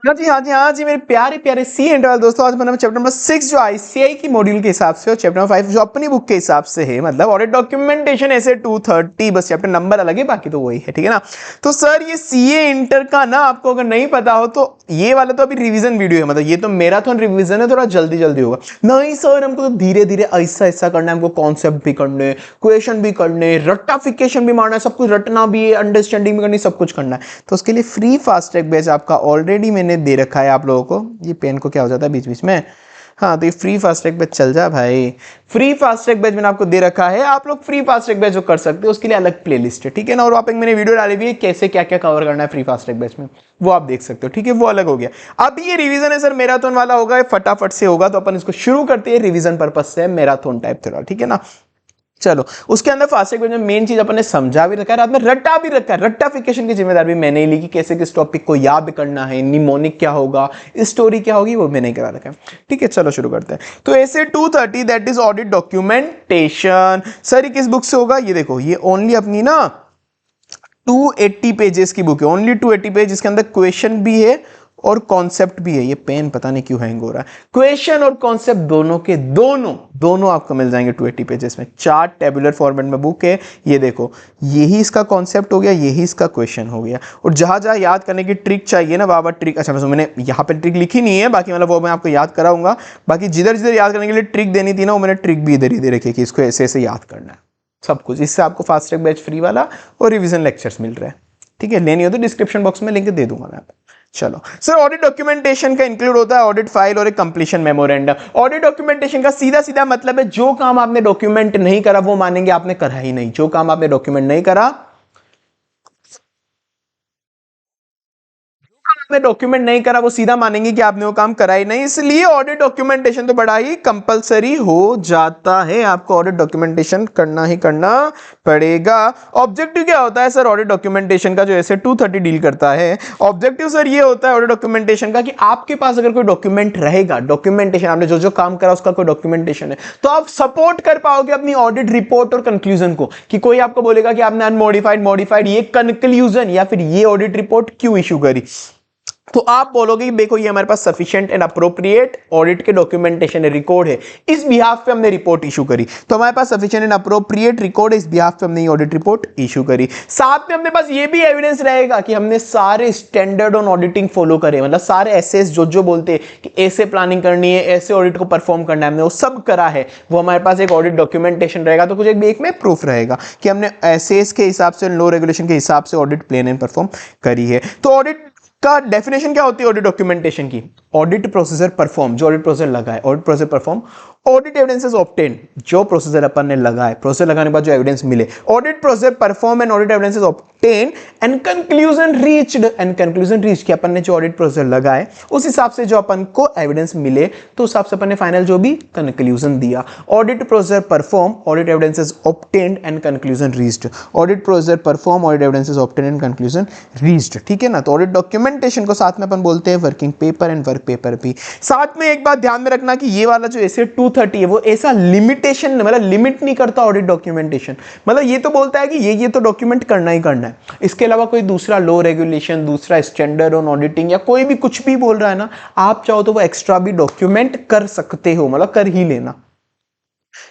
हाँ जी हाँ जी हाँ जी मेरे प्यारे प्यारे सी इंटर दोस्तों, आज मैंने चैप्टर नंबर 6 जो आईसीआई की मॉड्यूल के हिसाब से और चैप्टर नंबर 5 जो अपनी बुक के हिसाब से है, मतलब ऑडिट डॉक्यूमेंटेशन ऐसे 230, बस चैप्टर नंबर अलग है, बाकी तो वही है, ठीक है ना। तो सर ये सीए इंटर का ना, आपको अगर नहीं पता हो तो ये वाला तो अभी रिवीजन वीडियो है, मतलब ये तो मैराथन रिवीजन है, थोड़ा जल्दी जल्दी होगा। नहीं सर हमको तो धीरे धीरे ऐसा ऐसा करना है, हमको कॉन्सेप्ट भी करने, क्वेश्चन भी करने, रट्टाफिकेशन भी मारना है, सब कुछ रटना भी है, अंडरस्टैंडिंग भी करनी, सब कुछ करना है। तो उसके लिए फ्री फास्ट ट्रैक बैच आपका ऑलरेडी मैंने दे रखा है आप लोगों को। ये पेन को क्या हो जाता है बीच बीच में, हाँ तो ये फ्री फास्ट ट्रैक बैच चल जा भाई। फ्री फास्ट ट्रैक बैच मैंने आपको दे रखा है, आप लोग फ्री फास्ट ट्रैक बैच जो कर सकते हो उसके लिए अलग प्लेलिस्ट है, ठीक है ना। और वहाँ पे मैंने वीडियो डाली हुई है कैसे क्या क्या कवर करना है फ्री फास्ट ट्रैक बैच में, वो आप देख सकते हो, ठीक है। वो अलग हो गया। अब ये रिवीजन है सर, मैराथन वाला होगा, फटाफट से होगा, तो अपन इसको शुरू करते हैं रिवीजन पर्पज से, मैराथन टाइप थोड़ा, ठीक है ना। चलो उसके अंदर फास्ट ट्रैक में मेन चीज अपन ने समझा भी रखा है, रात में रट्टा भी रखा है, रट्टाफिकेशन की जिम्मेदारी भी मैंने ही ली कि कैसे किस टॉपिक को याद करना है, निमोनिक क्या होगा, स्टोरी क्या होगी, वो मैंने ही करा रखा है, ठीक है। चलो शुरू करते हैं। तो ऐसे 230 that is audit documentation, sir ये किस बुक से होगा, ये देखो ये ओनली अपनी ना 280 पेजेस की बुक है, ओनली 280 पेज, जिसके अंदर क्वेश्चन भी है और कॉन्सेप्ट भी है। ये पेन पता नहीं क्यों हैंग हो रहा है। क्वेश्चन और कॉन्सेप्ट दोनों के दोनों आपको मिल जाएंगे 280 पेजेस में। 4 टेबुलर फॉर्मेट में बुक है। ये देखो यही इसका कॉन्सेप्ट हो गया, यही इसका क्वेश्चन हो गया, और जहां जहां याद करने की ट्रिक चाहिए ना बाबा, ट्रिक, अच्छा मैंने यहाँ पे ट्रिक लिखी नहीं है, बाकी मतलब वो मैं आपको याद कराऊंगा। बाकी जिधर जिधर याद करने के लिए ट्रिक देनी थी ना, वो मैंने ट्रिक भी इधर ही दे रखी है कि इसको ऐसे ऐसे याद करना है, सब कुछ। इससे आपको फास्ट ट्रैक बैच फ्री वाला और रिवीजन लेक्चर्स मिल रहे हैं, ठीक है। लेनी हो तो डिस्क्रिप्शन बॉक्स में लिंक दे दूंगा मैं आपको। चलो सर, ऑडिट डॉक्यूमेंटेशन का इंक्लूड होता है ऑडिट फाइल और एक कंप्लीशन मेमोरेंडम। ऑडिट डॉक्यूमेंटेशन का सीधा सीधा मतलब है जो काम आपने डॉक्यूमेंट नहीं करा वो मानेंगे आपने करा ही नहीं। जो काम आपने डॉक्यूमेंट नहीं करा, आपने डॉक्यूमेंट नहीं करा, वो सीधा मानेंगे कि आपने वो काम करा ही नहीं। इसलिए ऑडिट डॉक्यूमेंटेशन तो बड़ा ही कंपलसरी हो जाता है, आपको ऑडिट डॉक्यूमेंटेशन करना ही करना पड़ेगा। ऑब्जेक्टिव क्या होता है सर ऑडिट डॉक्यूमेंटेशन का, जो ऐसे 230 डील करता है? ऑब्जेक्टिव सर ये होता है ऑडिट डॉक्यूमेंटेशन का कि आपके पास अगर कोई डॉक्यूमेंट रहेगा, डॉक्यूमेंटेशन आपने जो जो काम करा उसका कोई डॉक्यूमेंटेशन है, तो आप सपोर्ट कर पाओगे अपनी ऑडिट रिपोर्ट और कंक्लूजन को। कि कोई आपको बोलेगा कि आपने अनमॉडिफाइड, मॉडिफाइड, ये कंक्लूजन या फिर ये ऑडिट रिपोर्ट क्यों इशू करी, तो आप बोलोगे कि देखो ये हमारे पास सफिशिएंट एंड अप्रोप्रिएट ऑडिट के डॉक्यूमेंटेशन रिकॉर्ड है, इस बिहाफ पे हमने रिपोर्ट इशू करी, तो हमारे पास सफिशिएंट एंड अप्रोप्रिएट रिकॉर्ड है, इस बिहाफ पे हमने ये ऑडिट रिपोर्ट इशू करी। साथ में अपने पास ये भी एविडेंस रहेगा कि हमने सारे स्टैंडर्ड ऑन ऑडिटिंग फॉलो करे, मतलब सारे एसएस जो बोलते हैं कि ऐसे प्लानिंग करनी है, ऐसे ऑडिट को परफॉर्म करना है, हमने वो सब करा है, वो हमारे पास एक ऑडिट डॉक्यूमेंटेशन रहेगा। तो कुछ एक में प्रूफ रहेगा कि हमने एसएस के हिसाब से, लो रेगुलेशन के हिसाब से ऑडिट प्लान एंड परफॉर्म करी है। तो ऑडिट का डेफिनेशन क्या होती है ऑडिट डॉक्यूमेंटेशन की? ऑडिट प्रोसीजर परफॉर्म, जो ऑडिट प्रोसीजर लगा है, audit procedure perform, audit evidences obtain, जो प्रोसीजर अपन ने लगा है, प्रोसीजर लगाने के बाद जो एविडेंस मिले, audit procedure perform and audit evidences obtain and conclusion reached, and conclusion reach कि अपन ने जो ऑडिट प्रोसीजर लगा है उस हिसाब से जो अपन को एविडेंस मिले, तो उस हिसाब से अपन ने फाइनल जो भी कंक्लूजन दिया। Audit procedure perform, audit evidences obtained and conclusion reached, audit procedure perform, audit evidences obtained and conclusion reached, ठीक है ना। तो ऑडिट डॉक्यूमेंटेशन को साथ में अपन बोलते हैं working paper and work paper भी। साथ में एक बात ध्यान में रखना कि ये वाला जो ऐसे 230 है वो ऐसा लिमिटेशन, मतलब लिमिट नहीं करता ऑडिट डॉक्यूमेंटेशन, मतलब ये तो बोलता है कि ये तो डॉक्यूमेंट करना ही करना है, इसके अलावा कोई दूसरा लॉ रेगुलेशन, दूसरा स्टैंडर्ड ऑन ऑडिटिंग या कोई भी कुछ भी बोल रहा है ना, आप चाहो तो वो एक्स्ट्रा भी डॉक्यूमेंट कर सकते हो, मतलब कर ही लेना।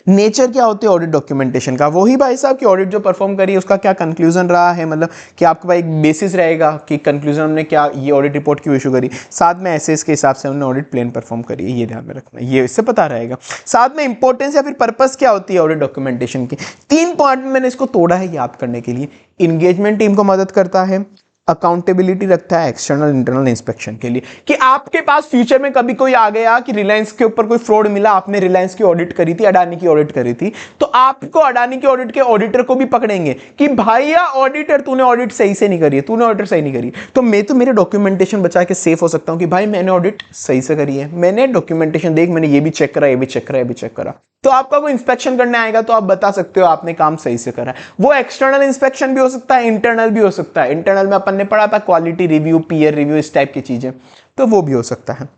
नेचर क्या होती है ऑडिट डॉक्यूमेंटेशन का? वही भाई साहब कि ऑडिट जो परफॉर्म करी है उसका क्या कंक्लूजन रहा है, मतलब कि आपके पास एक बेसिस रहेगा कि कंक्लूजन हमने क्या, ये ऑडिट रिपोर्ट क्यों इशू करी, साथ में एसएस के हिसाब से हमने ऑडिट प्लान परफॉर्म करी है, ये ध्यान में रखना, ये इससे पता रहेगा। साथ में इंपॉर्टेंस या फिर पर्पस क्या होती है ऑडिट डॉक्यूमेंटेशन की? 3 पॉइंट में मैंने इसको तोड़ा है याद करने के लिए। इंगेजमेंट टीम को मदद करता है, अकाउंटेबिलिटी रखता है एक्सटर्नल इंटरनल इंस्पेक्शन के लिए, कि आपके पास फ्यूचर में कभी कोई आ गया कि रिलायंस के ऊपर कोई फ्रॉड मिला, आपने रिलायंस की ऑडिट करी थी, अडानी की ऑडिट करी थी, तो आपको अडानी की ऑडिट के ऑडिटर को भी पकड़ेंगे कि भैया ऑडिटर तूने ऑडिट सही से नहीं करी है, तूने ऑडिट सही नहीं करी, तो मैं तो मेरे डॉक्यूमेंटेशन बचा के सेफ हो सकता हूं कि भाई मैंने ऑडिट सही से करी है, मैंने डॉक्यूमेंटेशन देख, मैंने ये भी चेक करा, ये भी चेक करा, ये भी चेक करा। तो आपका कोई इंस्पेक्शन करने आएगा तो आप बता सकते हो आपने काम सही से करा है। वो एक्सटर्नल इंस्पेक्शन भी हो सकता है, इंटरनल भी हो सकता है। इंटरनल में अपन ने पढ़ा था क्वालिटी रिव्यू, पीयर रिव्यू, इस टाइप की चीजें, तो वो भी हो सकता है।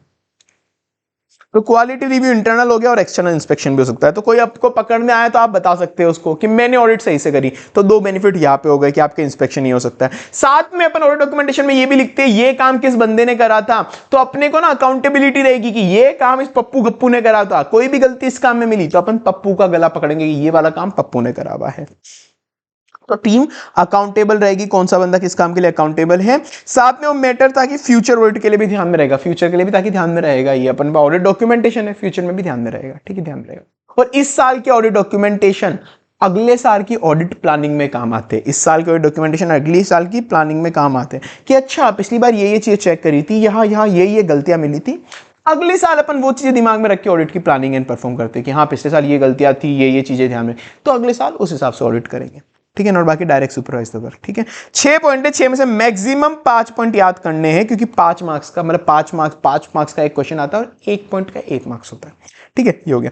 तो क्वालिटी रिव्यू इंटरनल हो गया और एक्सटर्नल इंस्पेक्शन भी हो सकता है। तो कोई आपको पकड़ने आया तो आप बता सकते हो उसको कि मैंने ऑडिट सही से करी, तो 2 बेनिफिट यहाँ पे हो गए कि आपके इंस्पेक्शन ही हो सकता है। साथ में अपन ऑडिट डॉक्यूमेंटेशन में ये भी लिखते हैं ये काम किस बंदे ने करा था, तो अपने को ना अकाउंटेबिलिटी रहेगी कि ये काम इस पप्पू गप्पू ने करा था, कोई भी गलती इस काम में मिली तो अपन पप्पू का गला पकड़ेंगे कि ये वाला काम पप्पू ने करा हुआ है। तो टीम अकाउंटेबल रहेगी, कौन सा बंदा किस काम के लिए अकाउंटेबल है। साथ में वो मैटर ताकि फ्यूचर ऑडिट के लिए भी ध्यान में रहेगा, फ्यूचर के लिए भी ताकि ध्यान में रहेगा, ये अपन ऑडिट डॉक्यूमेंटेशन है, फ्यूचर में भी ध्यान में रहेगा, ठीक है, ध्यान में रहेगा। और इस साल की ऑडिट डॉक्यूमेंटेशन अगले साल की ऑडिट प्लानिंग में काम आते हैं। इस साल के ऑडिट डॉक्यूमेंटेशन अगले साल की प्लानिंग में काम आते हैं कि अच्छा पिछली बार ये चीज चेक करी थी, यहाँ ये गलतियां मिली थी, अगले साल अपन वो चीजें दिमाग में रख के ऑडिट की प्लानिंग एंड परफॉर्म करते हैं कि हाँ पिछले साल ये गलतियां थी, ये चीजें ध्यान में, तो अगले साल उस हिसाब से ऑडिट करेंगे, ठीक है। और बाकी डायरेक्ट सुपरवाइज पर, ठीक है। 6 पॉइंट है, 6 में से मैक्सिमम 5 पॉइंट याद करने हैं क्योंकि 5 मार्क्स का मतलब 5 मार्क्स का एक क्वेश्चन आता है और 1 पॉइंट का 1 मार्क्स होता है, ठीक है। ये हो गया।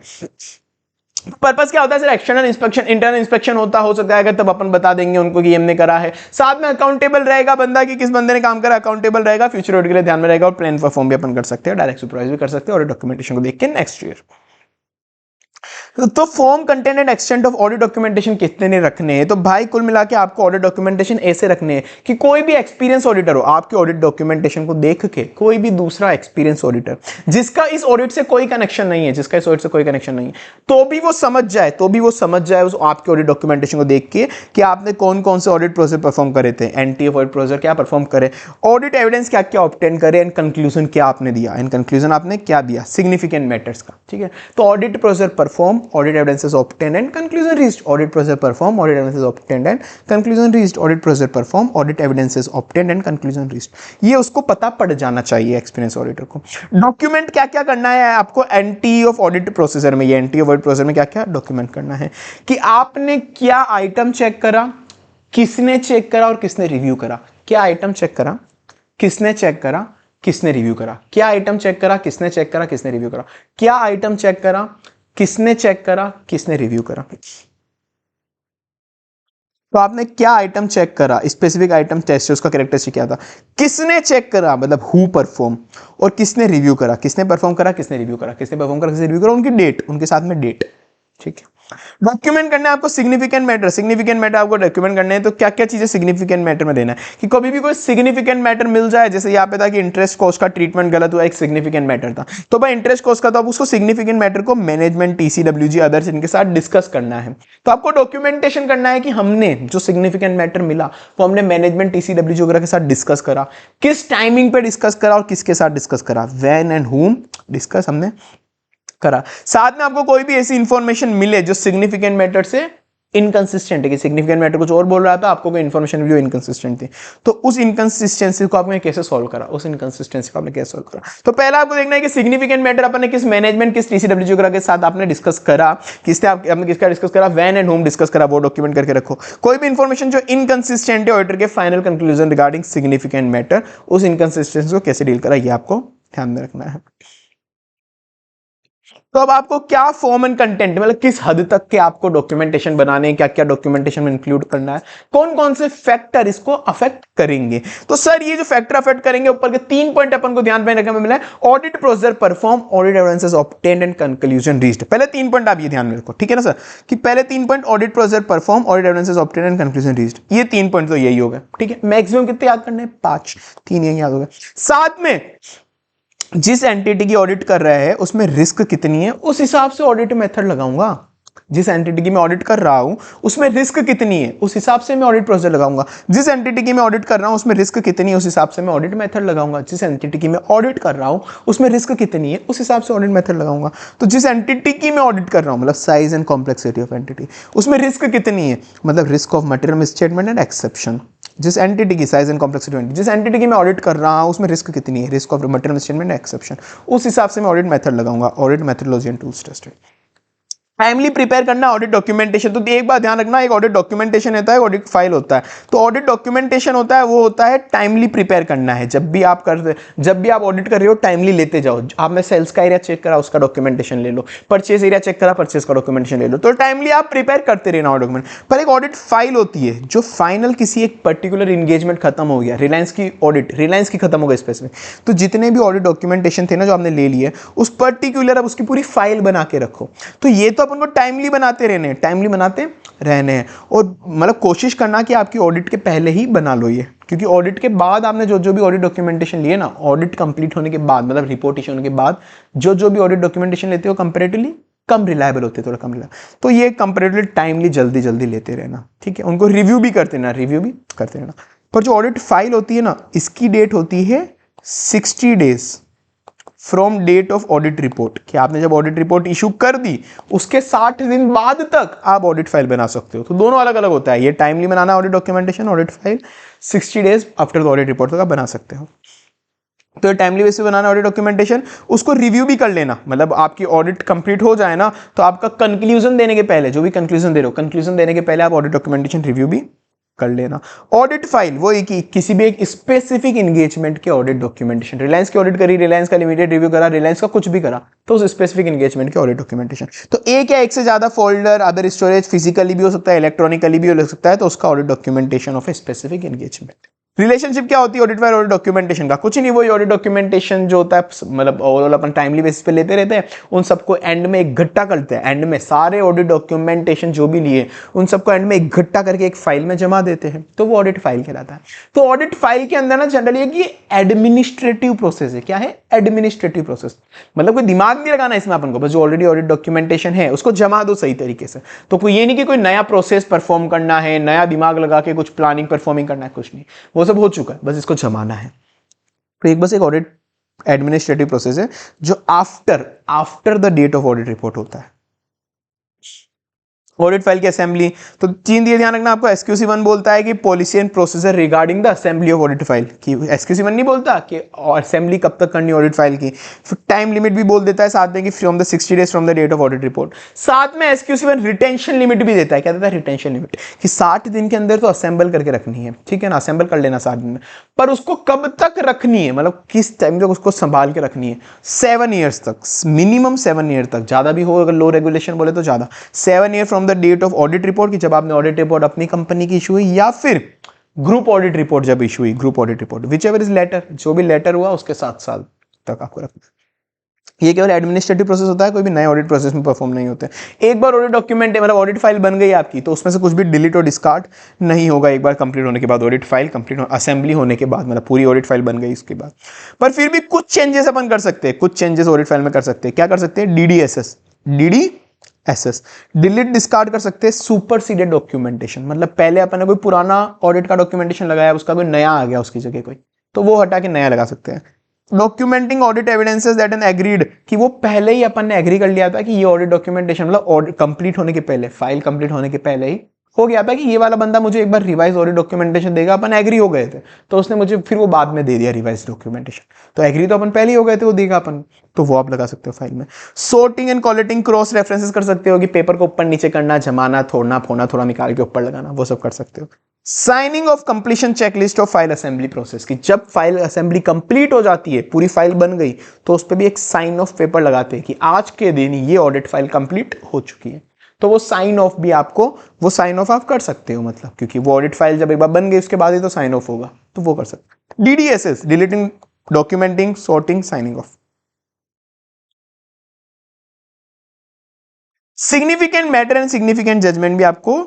पर्पस क्या होता है sir, external inspection, internal inspection हो सकता है अगर, तब अपन बता देंगे उनको कि हमने करा है। साथ में अकाउंटेबल रहेगा बंदा कि किस बंदे ने काम करा, अकाउंटेबल रहेगा, फ्यूचर ऑडिट के लिए ध्यान में रहेगा और प्लान परफॉर्म भी अपन कर सकते हैं, डायरेक्ट सुपरवाइज भी कर सकते हैं और डॉक्यूमेंटेशन को देख के नेक्स्ट ईयर। तो form, content and extent of audit documentation कितने ने रखने हैं, तो भाई कुल मिला के आपको ऑडिट डॉक्यूमेंटेशन ऐसे रखने हैं कि कोई भी एक्सपीरियंस ऑडिटर हो, आपके ऑडिट डॉक्यूमेंटेशन को देख के कोई भी दूसरा एक्सपीरियंस ऑडिटर जिसका इस ऑडिट से कोई कनेक्शन नहीं है, जिसका इस ऑडिट से कोई कनेक्शन नहीं है, तो भी वो समझ जाए उस आपके ऑडिट डॉक्यूमेंटेशन को देख के कि आपने कौन कौन से ऑडिट प्रोसेस परफॉर्म करे थे, एंटी ऑडिट प्रोसेस क्या परफॉर्म करे, ऑडिट एविडेंस क्या क्या ऑब्टेन करे, एंड कंक्लूजन क्या आपने दिया, एंड कंक्लूजन आपने क्या दिया सिग्निफिकेंट मैटर्स का, ठीक है। तो audit process perform, audit evidences obtained and conclusion reached, audit procedure perform, audit evidences obtained and conclusion reached, audit procedure perform, audit evidences obtained and conclusion reached। ये उसको पता पड़ जाना चाहिए एक्सपीरियंस ऑडिटर को। डॉक्यूमेंट क्या क्या करना है आपको एंटी ऑफ ऑडिट प्रोसीजर में, ये एंटी ऑफ ऑडिट प्रोसीजर में क्या क्या डॉक्यूमेंट करना है कि आपने क्या आइटम चेक करा, किसने चेक करा और किसने रिव्यू करा, क्या आइटम चेक करा, किसने चेक करा, किसने रिव्यू करा, क्या आइटम चेक करा, किसने चेक करा, किसने रिव्यू करा, क्या आइटम चेक करा, किसने चेक करा, किसने रिव्यू करा। तो आपने क्या आइटम चेक करा, स्पेसिफिक आइटम टेस्ट है, उसका कैरेक्टरिस्टिक क्या था, किसने चेक करा मतलब हु परफॉर्म, और किसने रिव्यू करा, किसने परफॉर्म करा, किसने रिव्यू करा, किसने परफॉर्म करा, किसने रिव्यू करा, उनकी डेट, उनके साथ में डेट, ठीक है। डॉक्यूमेंट करना है आपको सिग्निफिकेंट मैटर आपको डॉक्यूमेंट करने हैं। तो क्या क्या चीजें सिग्निफिकेंट मैटर में देना है कि कभी भी कोई सिग्निफिकेंट मैटर मिल जाए, जैसे यहाँ पे था कि इंटरेस्ट कॉस्ट का ट्रीटमेंट गलत हुआ, एक सिग्निफिकेंट मैटर था, तो भाई इंटरेस्ट कॉस्ट का, तो आप उसको सिग्निफिकेंट मैटर को मैनेजमेंट, TCWG अदर्स इनके साथ डिस्कस करना है। तो आपको डॉक्यूमेंटेशन करना है कि हमने जो सिग्निफिकेंट मैटर मिला वो हमने मैनेजमेंट, TCWG वगैरह के साथ डिस्कस करा, किस टाइमिंग पे डिस्कस करा और किसके साथ डिस्कस करा, व्हेन एंड हुम डिस्कस हमने करा। साथ में आपको कोई भी ऐसी इंफॉर्मेशन मिले जो सिग्निफिकेंट मैटर से इनकंसिस्टेंट है, कि सिग्निफिकेंट मैटर कुछ और बोल रहा था, आपको कोई इंफॉर्मेशन मिली जो इनकंसिस्टेंट थी, तो उस इनकंसिस्टेंसी को आपने कैसे सॉल्व करा, उस इनकंसिस्टेंसी को आपने कैसे सॉल्व करा। तो पहला आपको देखना है कि सिग्निफिकेंट मैटर आपने किस मैनेजमेंट, किस TCWG वगैरह के साथ आपने डिस्कस करा, आपने किसका डिस्कस करा, व्हेन एंड होम डिस्कस करा, वो डॉक्यूमेंट करके रखो। कोई भी इंफॉर्मेशन जो इनकंसिस्टेंट है ऑडिटर के final conclusion regarding significant matter, उस इनकंसिस्टेंसी को कैसे डील करा, ये आपको ध्यान में रखना है। तो अब आपको क्या फॉर्म एंड कंटेंट, मतलब किस हद तक के आपको डॉक्यूमेंटेशन बनाने, क्या क्या डॉक्यूमेंटेशन में इंक्लूड करना है, कौन कौन से फैक्टर इसको अफेक्ट करेंगे। तो सर ये जो फैक्टर अफेक्ट करेंगे, ऊपर के 3 पॉइंट अपन को ध्यान में रखने में मिला है, audit procedure perform, audit evidences obtained and conclusion reached. पहले 3 पॉइंट आप ये ध्यान में रखो, ठीक है ना सर, कि पहले 3 point audit procedure perform, audit evidences obtained and conclusion reached, ये 3 पॉइंट तो यही हो गए, ठीक है। मैक्सिमम कितने याद करने हैं, 5, 3 यही याद हो गए। साथ में जिस एंटिटी की ऑडिट कर रहा है उसमें रिस्क कितनी है, उस हिसाब से ऑडिट मेथड लगाऊंगा। जिस एंटिटी की मैं ऑडिट कर रहा हूं उसमें रिस्क कितनी है, उस हिसाब से मैं ऑडिट प्रोसीजर लगाऊंगा। जिस एंटिटी की मैं ऑडिट कर रहा हूं उसमें रिस्क कितनी है, उस हिसाब से मैं ऑडिट मेथड लगाऊंगा। जिस एंटिटी की मैं ऑडिट कर रहा हूं उसमें रिस्क कितनी है, उस हिसाब से ऑडिट मेथड लगाऊंगा। तो जिस एंटिटी की मैं ऑडिट कर रहा हूं, मतलब size and complexity of entity, उसमें रिस्क कितनी है, मतलब risk of material misstatement and exception. जिस एंटिटी की साइज एंड कॉम्प्लेक्सिटी, जिस एंटिटी की मैं ऑडिट कर रहा हूं उसमें रिस्क कितनी है, risk of material misstatement and exception, उस हिसाब से मैं ऑडिट मेथड लगाऊंगा। Audit methodology and tools tested. Timely prepare करना ऑडिट डॉक्यूमेंटेशन। तो एक बात ध्यान रखना, एक ऑडिट डॉक्यूमेंटेशन होता है, ऑडिट फाइल होता है। तो ऑडिट डॉक्यूमेंटेशन होता है वो होता है टाइमली प्रिपेयर करना है। जब भी आप ऑडिट कर रहे हो टाइमली लेते जाओ। आपने सेल्स का एरिया चेक करा, उसका डॉक्यूमेंटेशन ले लो, परचेज एरिया चेक करा, परचेज का डॉक्यूमेंटेशन ले लो। तो टाइमली आप प्रिपेयर करते रहना डॉक्यूमेंट। पर एक ऑडिट फाइल होती है जो फाइनल किसी एक पर्टिकुलर इंगेजमेंट खत्म हो गया, रिलायंस की ऑडिट, रिलायंस की खत्म हो गई स्पेसिफिक, तो जितने भी ऑडिट डॉक्यूमेंटेशन थे ना जो आपने ले लिए, उस पर्टिकुलर अब उसकी पूरी फाइल बना के रखो। तो ये तो अपन को टाइमली बनाते रहने हैं, टाइमली बनाते रहने हैं। और मतलब कोशिश करना कि आपकी ऑडिट के पहले ही बना लो ये, क्योंकि ऑडिट के बाद आपने जो जो भी ऑडिट डॉक्यूमेंटेशन लिए ना, ऑडिट कंप्लीट होने के बाद, मतलब रिपोर्ट इशू होने के बाद जो जो भी ऑडिट डॉक्यूमेंटेशन लेते हो कंपैरेटिवली कम रिलायबल होते हैं, थोड़ा कम रिलायबल। तो ये कंपैरेटिवली टाइमली जल्दी जल्दी लेते रहना, ठीक है। उनको रिव्यू भी करते रहना, रिव्यू भी करते रहना। पर जो ऑडिट फाइल होती है ना, इसकी डेट होती है 60 days from date of audit report, कि आपने जब ऑडिट रिपोर्ट इशू कर दी उसके 60 दिन बाद तक आप ऑडिट फाइल बना सकते हो। तो दोनों अलग अलग होता है, ये timely banana audit documentation, audit file 60 days after the audit report तक आप बना सकते हो। तो टाइमली बेसिस पे बनाना ऑडिट डॉक्यूमेंटेशन, उसको रिव्यू भी कर लेना। मतलब आपकी ऑडिट कंप्लीट हो जाए ना, तो आपका कंक्लूजन देने के पहले, जो भी कंक्लूजन दे रहे हो, कंक्लूजन देने के पहले आप ऑडिट डॉक्यूमेंटेशन रिव्यू भी कर लेना। ऑडिट फाइल वो एक ही, किसी भी एक स्पेसिफिक एंगेजमेंट के ऑडिट डॉक्यूमेंटेशन, रिलायंस की ऑडिट करी, रिलायंस का लिमिटेड रिव्यू करा, रिलायंस का कुछ भी करा, तो उस स्पेसिफिक एंगेजमेंट के ऑडिट डॉक्यूमेंटेशन। तो एक या एक से ज्यादा फोल्डर, अदर स्टोरेज, फिजिकली भी हो सकता है, इलेक्ट्रॉनिकली भी हो सकता है, तो उसका audit documentation of a specific engagement. Relationship क्या होती है ऑडिट फाइल और ऑडिट डॉक्यूमेंटेशन का? कुछ ही नहीं, वही ऑडिट डॉक्यूमेंटेशन जो होता है, मतलब ओवरऑल अपन टाइमली बेसिस पे लेते रहते हैं, उन सबको एंड में इकट्ठा करते हैं। एंड में सारे ऑडिट डॉक्यूमेंटेशन जो भी लिए उन सबको एंड में इकट्ठा करके एक फाइल में जमा देते हैं, तो वो ऑडिट फाइल कहलाता है। तो ऑडिट फाइल के अंदर ना जनरली कि एडमिनिस्ट्रेटिव प्रोसेस है। क्या है? Administrative process. मतलब कोई दिमाग नहीं लगाना इसमें अपन को, बस जो ऑलरेडी ऑडिट डॉक्यूमेंटेशन है उसको जमा दो सही तरीके से। तो कोई ये नहीं कि कोई नया प्रोसेस परफॉर्म करना है, नया दिमाग लगा के कुछ प्लानिंग परफॉर्मिंग करना है, कुछ नहीं, वो सब हो चुका है, बस इसको जमाना है। तो एक बस एक ऑडिट एडमिनिस्ट्रेटिव प्रोसेस है जो after the date of audit report होता है। ऑडिट फाइल की असेंबली, तो 3 दिए ध्यान रखना आपको। SQC1 बोलता है कि policy and procedure regarding the assembly of audit file की। SQC1 नहीं बोलता कि असेंबली कब तक करनी ऑडिट फाइल की। फिर टाइम लिमिट भी बोल देता है साथ में कि from the 60 days from the date of audit report. साथ में SQC1 रिटेंशन लिमिट भी देता है। क्या देता है? रिटेंशन लिमिट, कि 60 दिन के अंदर तो असेंबल करके रखनी है, ठीक है ना, असेंबल कर लेना 60 दिन में, पर उसको कब तक रखनी है, मतलब किस टाइम तक उसको संभाल के रखनी है? 7 ईयर्स तक, मिनिमम 7 ईयर तक, ज्यादा भी हो अगर लो रेगुलेशन बोले तो ज्यादा। 7 year from the date of audit report, की जब आपने ऑडिट रिपोर्ट अपनी कंपनी की इशू हुई, या फिर ग्रुप ऑडिट रिपोर्ट जब इशू हुई, group audit report, whichever is later, जो भी लेटर हुआ उसके 7 साल तक आपको रखना। ये केवल एडमिनिस्ट्रेटिव प्रोसेस होता है, कोई भी नए ऑडिट प्रोसेस में परफॉर्म नहीं होते। एक बार ऑडिट डॉक्यूमेंट मतलब ऑडिट फाइल बन गई आपकी, तो उसमें से कुछ भी डिलीट और डिस्कार्ड नहीं होगा एक बार कंप्लीट होने के बाद, ऑडिट फाइल कंप्लीट असेंबली होने के बाद, मतलब पूरी ऑडिट फाइल बन गई उसके बाद। पर फिर भी कुछ चेंजेस अपन कर सकते हैं, कुछ चेंजेस ऑडिट फाइल में कर सकते हैं। क्या कर सकते हैं? DDSS, डिलीट डिस्कार्ड कर सकते हैं। सुपरसीडेड डॉक्यूमेंटेशन, मतलब पहले अपन ने कोई पुराना ऑडिट का डॉक्यूमेंटेशन लगाया, उसका कोई नया आ गया उसकी जगह कोई, तो वो हटा के नया लगा सकते हैं। Documenting audit evidences that N agreed, कि वो पहले ही अपन ने एग्री कर लिया था कि ये ऑडिट डॉक्यूमेंटेशन, मतलब ऑडिट कंप्लीट होने के पहले, फाइल कंप्लीट होने के पहले ही हो गया था कि ये वाला बंदा मुझे एक बार रिवाइज ऑडिट डॉक्यूमेंटेशन देगा, अपन एग्री हो गए थे, तो उसने मुझे फिर वो बाद में दे दिया रिवाइज डॉक्यूमेंटेशन। तो एग्री तो अपन पहले ही हो गए थे, वो देगा अपन, तो वो आप लगा सकते हो फाइल में। सॉर्टिंग एंड कॉलेटिंग क्रॉस रेफरेंसेस कर सकते हो, कि पेपर को ऊपर नीचे करना, जमाना, थोड़ना फोड़ना, थोड़ा निकाल के ऊपर लगाना, वो सब कर सकते हो। Signing off completion checklist of file assembly process, की जब फाइल असेंबली कंप्लीट हो जाती है, पूरी फाइल बन गई, तो उस पर भी एक साइन ऑफ पेपर लगाते हैं कि आज के दिन ये ऑडिट फाइल कंप्लीट हो चुकी है। तो वो साइन ऑफ भी आपको, वो साइन ऑफ आप कर सकते हो, मतलब क्योंकि वो ऑडिट फाइल जब एक बार बन गई उसके बाद ही तो साइन ऑफ होगा, तो वो कर सकते। DDSS, deleting, documenting, sorting, signing off. Significant matter and significant judgement भी आपको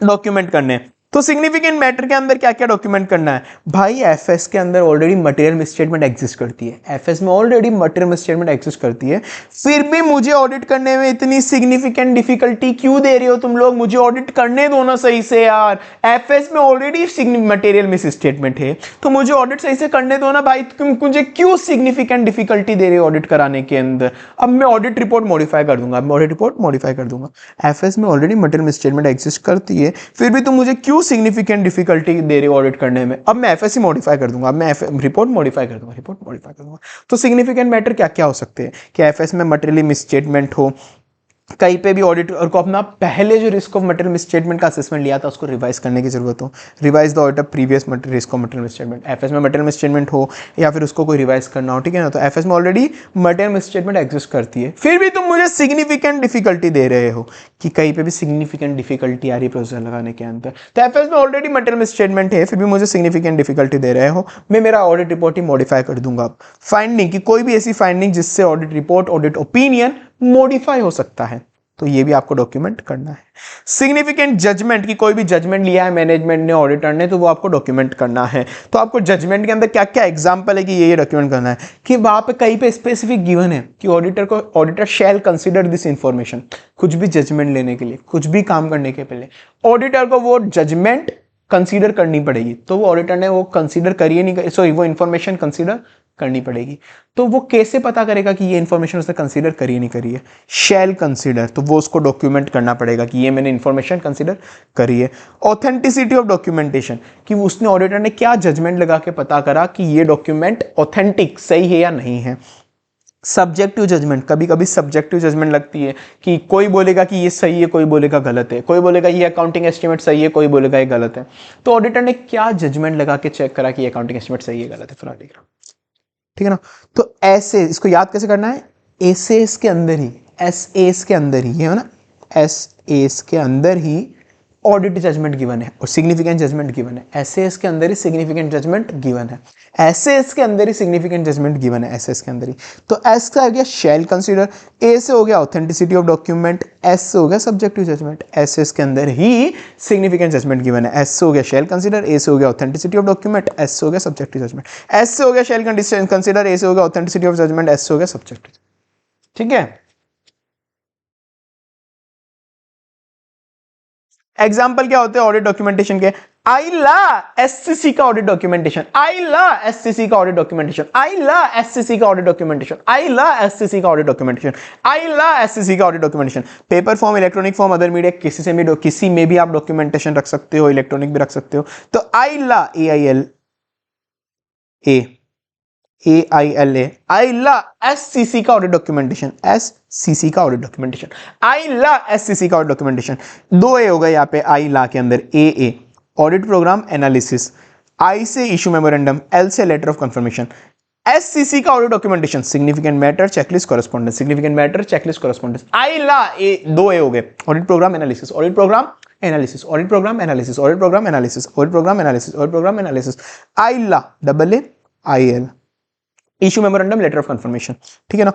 डॉक्यूमेंट करने हैं। तो सिग्निफिकेंट मैटर के अंदर क्या क्या डॉक्यूमेंट करना है भाई? एफएस के अंदर ऑलरेडी मटेरियल मिसस्टेटमेंट एग्जिस्ट करती है, एफएस में ऑलरेडी मटेरियल मिसस्टेटमेंट एग्जिस्ट करती है, फिर भी मुझे ऑडिट करने में इतनी सिग्निफिकेंट डिफिकल्टी क्यों दे रहे हो तुम लोग? मुझे ऑडिट करने दो ना सही से यार, एफएस में ऑलरेडी मटेरियल मिसस्टेटमेंट है, तो मुझे ऑडिट सही से करने दो ना भाई, तुम मुझे क्यों सिग्निफिकेंट डिफिकल्टी दे रहे हो ऑडिट कराने के अंदर? अब मैं ऑडिट रिपोर्ट मॉडिफाई कर दूंगा, ऑडिट रिपोर्ट मॉडिफाई कर दूंगा। एफएस में ऑलरेडी मटेरियल मिसस्टेटमेंट एग्जिस्ट करती है, फिर भी तुम मुझे क्यों सिग्निफिकेंट डिफिकल्टी दे रहे हो ऑडिट करने में? अब मैं एफएससी मॉडिफाई कर दूंगा, अब मैं रिपोर्ट मॉडिफाई कर दूंगा, रिपोर्ट मॉडिफाई कर दूंगा। तो सिग्निफिकेंट मैटर क्या क्या हो सकते हैं? कि एफएस में मटेरियली मिसस्टेटमेंट हो, कहीं पे भी ऑडिटर को अपना पहले जो रिस्क ऑफ मटेरियल मिसस्टेटमेंट का असेसमेंट लिया था उसको रिवाइज करने की जरूरत हो, revise the auditor previous risk of material misstatement, FS में मटेरियल मिसस्टेटमेंट हो या फिर उसको कोई रिवाइज करना हो, ठीक है ना। तो एफएस में ऑलरेडी मटेरियल मिसस्टेटमेंट एग्जिस्ट करती है, फिर भी तुम मुझे सिग्निफिकेंट डिफिकल्टी दे रहे हो कि कहीं पे भी सिग्निफिकेंट डिफिकल्टी आ रही प्रोसीजर लगाने के अंदर। तो एफएस में ऑलरेडी मटेरियल मिसस्टेटमेंट है, फिर भी मुझे सिग्निफिकेंट डिफिकल्टी दे रहे हो, मैं मेरा ऑडिट रिपोर्ट ही मॉडिफाई कर दूंगा। फाइंडिंग की कोई भी ऐसी फाइंडिंग जिससे audit report audit opinion modify हो सकता है, तो ये भी आपको डॉक्यूमेंट करना है। सिग्निफिकेंट जजमेंट की कोई भी जजमेंट लिया है मैनेजमेंट ने ऑडिटर ने, तो वो आपको डॉक्यूमेंट करना है। तो आपको जजमेंट के अंदर क्या क्या एग्जांपल है कि ये डॉक्यूमेंट करना है, कि वहां पे कहीं पे स्पेसिफिक गिवन है कि auditor shall consider this information. कुछ भी जजमेंट लेने के लिए, कुछ भी काम करने के पहले ऑडिटर को वो जजमेंट कंसीडर करनी पड़ेगी, तो वो ऑडिटर ने वो कंसीडर करिए नहीं, सॉरी वो इंफॉर्मेशन कंसीडर करनी पड़ेगी। तो वो कैसे पता करेगा कि ये इंफॉर्मेशन उसने कंसीडर करी नहीं करी है, शैल कंसीडर, तो वो उसको डॉक्यूमेंट करना पड़ेगा कि ये मैंने इंफॉर्मेशन कंसीडर करी है। ऑथेंटिसिटी ऑफ डॉक्यूमेंटेशन, कि उसने ऑडिटर ने क्या जजमेंट लगा के पता करा कि ये डॉक्यूमेंट ऑथेंटिक सही है या नहीं है। सब्जेक्टिव जजमेंट, कभी कभी सब्जेक्टिव जजमेंट लगती है कि कोई बोलेगा कि ये सही है, कोई बोलेगा गलत है, कोई बोलेगा ये अकाउंटिंग एस्टिमेट सही है, कोई बोलेगा ये गलत है। तो ऑडिटर ने क्या जजमेंट लगा के चेक करा कि ये अकाउंटिंग एस्टिमेट सही है गलत है, फिर देख रहा, ठीक है ना। तो ऐसे इसको याद कैसे करना है, एस के अंदर ही, एस के अंदर ही, ये है ना, एस के अंदर ही ऑडिट जजमेंट गिवन है और सिग्निफिकेंट जजमेंट गिवन है। एस के अंदर ही सिग्निफिकेंट जजमेंट गिवन है, एस के अंदर ही सिग्निफिकेंट जजमेंट गिवन है, एस के अंदर ही। तो एस का आ गया शैल कंसीडर, ए से हो गया ऑथेंटिसिटी ऑफ डॉक्यूमेंट, एस से हो गया सब्जेक्टिव जजमेंट। एस के अंदर ही सिग्निफिकेंट जजमेंट गिवन है, एस से हो गया शैल कंसीडर, ए से हो गया ऑथेंटिसिटी ऑफ डॉक्यूमेंट, एस से हो गया सब्जेक्टिव जजमेंट। एस से हो गया शैल कंसीडर, ए से हो गया ऑथेंटिसिटी ऑफ जजमेंट, एस से हो गया सब्जेक्टिव, ठीक है। एग्जाम्पल क्या होते हैं ऑडिट डॉक्यूमेंटेशन के, आईला एससीसी का ऑडिट डॉक्यूमेंटेशन, आईला एससीसी का ऑडिट डॉक्यूमेंटेशन, आईला एससीसी का ऑडिट डॉक्यूमेंटेशन, आईला एससीसी का ऑडिट डॉक्यूमेंटेशन, आईला एससीसी का audit documentation. Paper form, electronic form, other media, किसी में भी आप डॉक्यूमेंटेशन रख सकते हो, इलेक्ट्रॉनिक भी रख सकते हो। तो आईला आईला एससीसी का ऑडिट डॉक्यूमेंटेशन, एससीसी का ऑडिट डॉक्यूमेंटेशन, आईला एससीसी का ऑडिट डॉक्यूमेंटेशन। दो ए हो गए यहाँ पे आईला के अंदर, A audit programme analysis, I से इशू मेमोरेंडम, एल से लेटर ऑफ कंफर्मेशन। एससीसी का audit documentation, significant matter, checklist correspondence, significant matter, checklist correspondence. AILA दो ए हो गए, audit programme analysis, audit programme analysis, audit programme analysis, audit programme analysis, audit programme analysis, audit programme analysis. आईला double A I L, issue memorandum, letter of confirmation, ठीक है ना।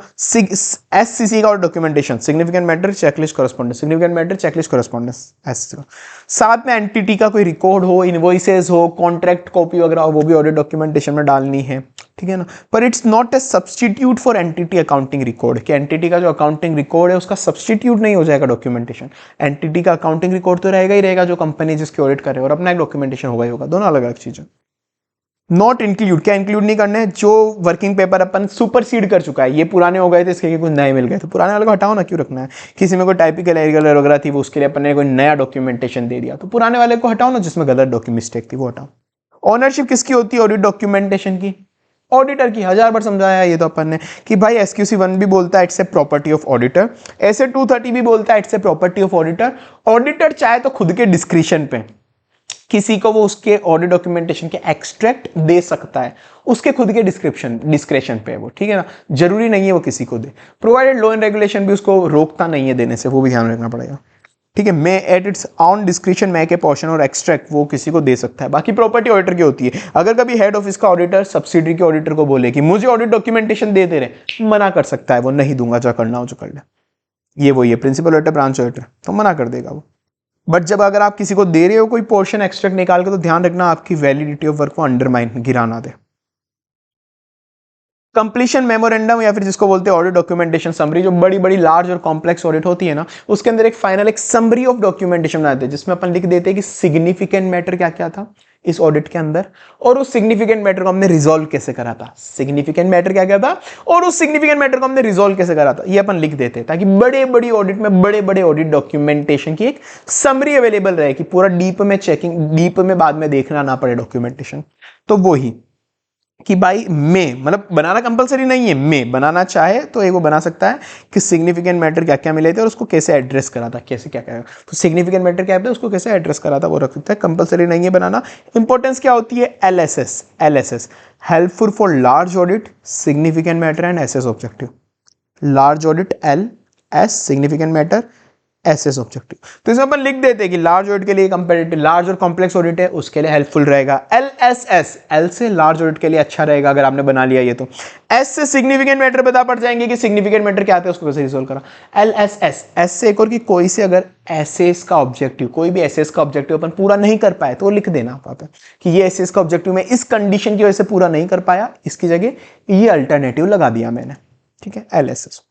SCC का documentation, significant matter, checklist correspondence, significant matter, checklist correspondence, SCC का। साथ में entity का कोई रिकॉर्ड हो, इनवॉइसेस हो, कॉन्ट्रैक्ट कॉपी वगैरह हो, वो भी ऑडिट डॉक्यूमेंटेशन में डालनी है, ठीक है ना। पर it's not a substitute for entity accounting record, कि एंटिटी का जो अकाउंटिंग रिकॉर्ड है उसका सब्सटीट्यूट नहीं हो जाएगा डॉक्यूमेंटेशन। एंटिटी का अकाउंटिंग रिकॉर्ड तो रहेगा ही रहेगा जो कंपनी जिसकी ऑडिट करे, और अपना एक डॉक्यूमेंटेशन होगा ही होगा, दोनों अलग अलग चीजें। नॉट इंक्लूड, क्या इंक्लूड नहीं करने, जो वर्किंग पेपर अपन सुपरसीड कर चुका है, ये पुराने हो गए थे इसके कुछ नए मिल गए, तो पुराने वाले को हटाओ ना, क्यों रखना है। किसी में कोई टाइपिकल एरर वगैरह थी, वो उसके लिए अपन ने कोई नया डॉक्यूमेंटेशन दे दिया, तो पुराने वाले को हटाओ ना, जिसमें गलत डॉक्यूमेंट मिस्टेक थी वो हटाओ। ऑनरशिप किसकी होती है ऑडिट डॉक्यूमेंटेशन की, ऑडिटर की। 1000 बार समझाया ये तो अपन ने कि भाई एसक्यूसी 1 भी बोलता है it's a property of auditor, ऐसे 230 भी बोलता है it's a property of auditor. Auditor चाहे तो खुद के डिस्क्रिप्शन पे किसी को वो उसके ऑडिट डॉक्यूमेंटेशन के एक्सट्रैक्ट दे सकता है, उसके खुद के डिस्क्रिप्शन पे वो, ठीक है ना, जरूरी नहीं है वो किसी को दे, प्रोवाइडेड लॉ एंड रेगुलेशन भी उसको रोकता नहीं है देने से, वो भी ध्यान रखना पड़ेगा, ठीक है। May at it's on description make a portion और एक्सट्रैक्ट, वो किसी को दे सकता है। बाकी प्रॉपर्टी ऑडिटर की होती है, अगर कभी हेड ऑफिस का ऑडिटर सब्सिडरी के ऑडिटर को बोले कि मुझे ऑडिट डॉक्यूमेंटेशन दे रहे, मना कर सकता है वो, नहीं दूंगा, जो करना हो जो कर ले, ये वो ये प्रिंसिपल ऑडिटर, ब्रांच ऑडिटर, तो मना कर देगा वो। बट जब अगर आप किसी को दे रहे हो कोई पोर्शन एक्सट्रैक्ट निकाल के, तो ध्यान रखना आपकी वैलिडिटी ऑफ वर्क को अंडरमाइन, गिरा ना दे। कंप्लीशन मेमोरेंडम या फिर जिसको बोलते हैं ऑडिट डॉक्यूमेंटेशन समरी, जो बड़ी बड़ी लार्ज और कॉम्प्लेक्स ऑडिट होती है ना, उसके अंदर एक फाइनल एक समरी ऑफ डॉक्यूमेंटेशन बनाते हैं, जिसमें अपन लिख देते हैं कि सिग्निफिकेंट मैटर क्या क्या था इस ऑडिट के अंदर, और उस सिग्निफिकेंट मैटर को हमने रिजॉल्व कैसे करा था, सिग्निफिकेंट मैटर क्या क्या था और उस सिग्निफिकेंट मैटर को हमने रिजॉल्व कैसे करा था, ये अपन लिख देते हैं, ताकि बड़े बड़ी ऑडिट में बड़े बड़े ऑडिट डॉक्यूमेंटेशन की एक समरी अवेलेबल रहे, कि पूरा डीप में चेकिंग, डीप में बाद में देखना ना पड़े डॉक्यूमेंटेशन। तो वो ही कि भाई में मतलब बनाना कंपलसरी नहीं है, में बनाना चाहे तो एक वो बना सकता है कि सिग्निफिकेंट मैटर क्या क्या मिले थे और उसको कैसे एड्रेस करा था, कैसे क्या क्या, तो सिग्निफिकेंट मैटर क्या है उसको कैसे एड्रेस करा था वो रख सकता है, कंपलसरी नहीं है बनाना। इंपॉर्टेंस क्या होती है, LSS, LSS helpful for large audit, significant matter and SS objective. Large audit L S, significant matter SS objective. तो इसमें अपन लिख देते हैं कि लार्ज ऑडिट के लिए कंपैरेटिव लार्ज और कॉम्प्लेक्स ऑडिट है उसके लिए हेल्पफुल रहेगा। एल एस एस, एल से लार्ज ऑडिट के लिए अच्छा रहेगा अगर आपने बना लिया ये, तो एस से सिग्निफिकेंट मैटर पता पड़ जाएंगे कि सिग्निफिकेंट मैटर क्या आता है उसको कैसे रिजोल्व करा। एल एस एस, एस से एक और कि कोई से अगर एसएस का ऑब्जेक्टिव, कोई भी एसएस का ऑब्जेक्टिव अपन पूरा नहीं कर पाए तो लिख देना वहां पे कि ये एसएस का ऑब्जेक्टिव मैं इस कंडीशन की वजह से पूरा नहीं कर पाया, इसकी जगह ये अल्टरनेटिव लगा दिया मैंने, ठीक है, L S S.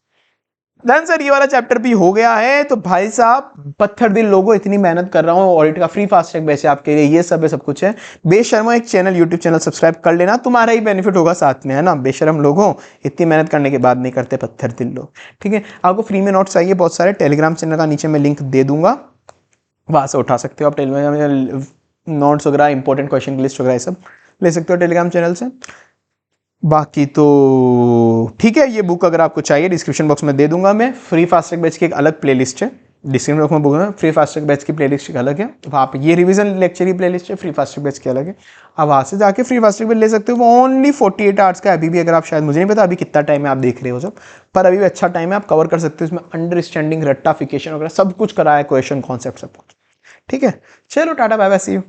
Then sir ये वाला चैप्टर भी हो गया है। तो भाई साहब पत्थर दिल लोगों, इतनी मेहनत कर रहा हूँ ऑडिट का फ्री फास्ट ट्रैक बैच आपके लिए, ये सब है, सब कुछ है। बेशर्मो एक चैनल, यूट्यूब चैनल सब्सक्राइब कर लेना, तुम्हारा ही बेनिफिट होगा साथ में, है ना। बेशरम लोगों, इतनी मेहनत करने के बाद नहीं करते पत्थर दिल लोग, ठीक है। आपको फ्री में नोट्स चाहिए बहुत सारे, टेलीग्राम चैनल का नीचे मैं लिंक दे दूंगा, वहां से उठा सकते हो आप। टेलीग्राम में नोट्स वगैरह, इंपॉर्टेंट क्वेश्चन की लिस्ट वगैरह सब ले सकते हो टेलीग्राम चैनल से। बाकी तो ठीक है, ये बुक अगर आपको चाहिए डिस्क्रिप्शन बॉक्स में दे दूंगा मैं। फ्री फास्ट ट्रैक बैच की एक अलग प्लेलिस्ट है डिस्क्रिप्शन बॉक्स में, बुक है फ्री फास्ट ट्रैक बैच की प्लेलिस्ट एक अलग है, वहाँ पे ये रिवीजन लेक्चर की प्लेलिस्ट है, फ्री फास्ट ट्रैक बैच की अलग है। आप वहाँ से जाके फ्री फास्ट ट्रैक बैच ले सकते हो, वो ओनली 48 आवर्स का। अभी भी अगर आप, शायद मुझे नहीं पता अभी कितना टाइम है आप देख रहे हो जब, पर अभी भी अच्छा टाइम है, आप कवर कर सकते हो इसमें। अंडरस्टैंडिंग, रट्टाफिकेशन वगैरह सब कुछ करा है, क्वेश्चन कॉन्सेप्ट सब कुछ, ठीक है। चलो टाटा बाय बाय, सी यू।